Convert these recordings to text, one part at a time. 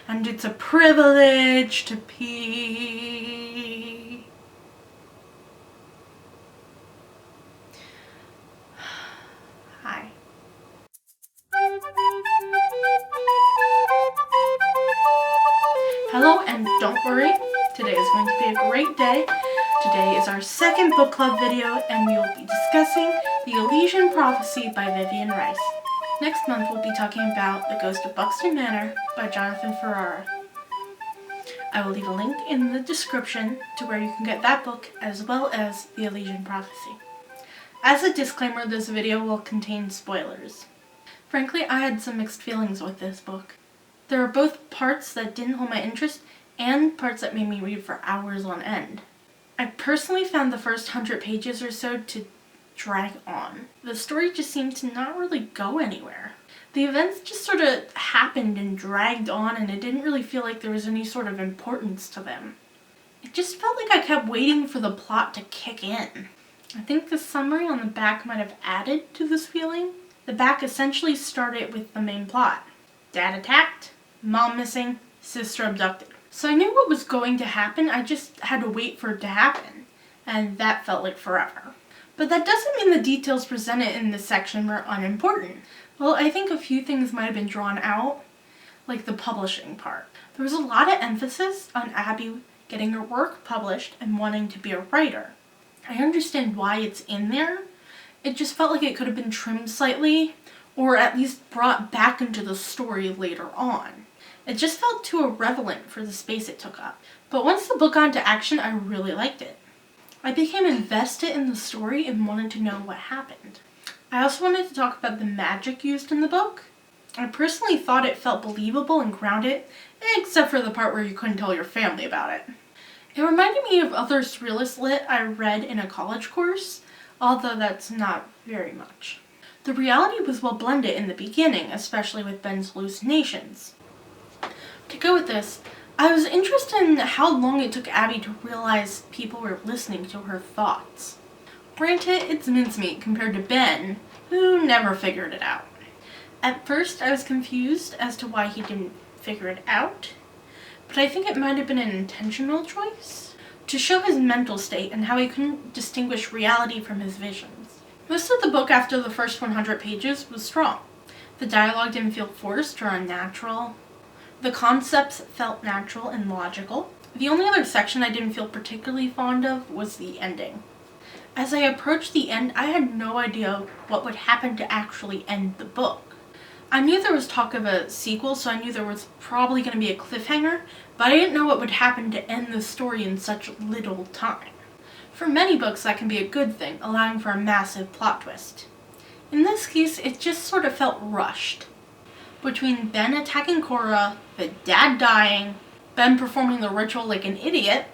and it's a privilege to pee. Hi. Hello, and don't worry, today is going to be a great day. Today is our second book club video, and we will be discussing the Elysian Prophecy by Vivian Reis. Next month we'll be talking about The Ghost of Buxton Manor by Jonathan Ferrara. I will leave a link in the description to where you can get that book as well as the Elysian Prophecy. As a disclaimer, this video will contain spoilers. Frankly, I had some mixed feelings with this book. There are both parts that didn't hold my interest and parts that made me read for hours on end. I personally found the first 100 pages or so to drag on. The story just seemed to not really go anywhere. The events just sort of happened and dragged on, and it didn't really feel like there was any sort of importance to them. It just felt like I kept waiting for the plot to kick in. I think the summary on the back might have added to this feeling. The back essentially started with the main plot. Dad attacked, mom missing, sister abducted. So I knew what was going to happen, I just had to wait for it to happen, and that felt like forever. But that doesn't mean the details presented in this section were unimportant. Well, I think a few things might have been drawn out, like the publishing part. There was a lot of emphasis on Abby getting her work published and wanting to be a writer. I understand why it's in there. It just felt like it could have been trimmed slightly, or at least brought back into the story later on. It just felt too irrelevant for the space it took up. But once the book got into action, I really liked it. I became invested in the story and wanted to know what happened. I also wanted to talk about the magic used in the book. I personally thought it felt believable and grounded, except for the part where you couldn't tell your family about it. It reminded me of other surrealist lit I read in a college course, although that's not very much. The reality was well blended in the beginning, especially with Ben's hallucinations. To go with this, I was interested in how long it took Abby to realize people were listening to her thoughts. Granted, it's mincemeat compared to Ben, who never figured it out. At first, I was confused as to why he didn't figure it out, but I think it might have been an intentional choice to show his mental state and how he couldn't distinguish reality from his visions. Most of the book after the first 100 pages was strong. The dialogue didn't feel forced or unnatural. The concepts felt natural and logical. The only other section I didn't feel particularly fond of was the ending. As I approached the end, I had no idea what would happen to actually end the book. I knew there was talk of a sequel, so I knew there was probably going to be a cliffhanger, but I didn't know what would happen to end the story in such little time. For many books, that can be a good thing, allowing for a massive plot twist. In this case, it just sort of felt rushed. Between Ben attacking Cora, the dad dying, Ben performing the ritual like an idiot,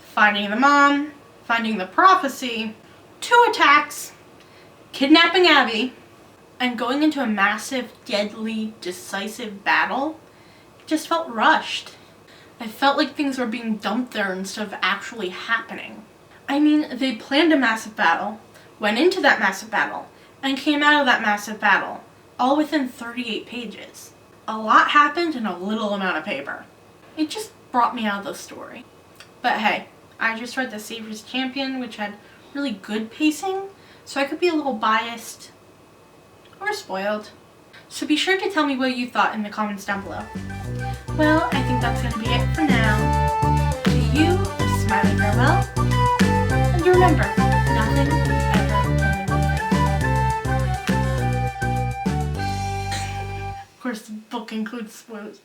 finding the mom, finding the prophecy, 2 attacks, kidnapping Abby, and going into a massive, deadly, decisive battle, it just felt rushed. I felt like things were being dumped there instead of actually happening. I mean, they planned a massive battle, went into that massive battle, and came out of that massive battle, all within 38 pages. A lot happened in a little amount of paper. It just brought me out of the story. But hey, I just read The Savior's Champion, which had really good pacing, so I could be a little biased or spoiled. So be sure to tell me what you thought in the comments down below. Well, I think that's going to be it for now. To you, a smiling farewell, and remember, nothing ever only one thing. Of course, the book includes spoilers.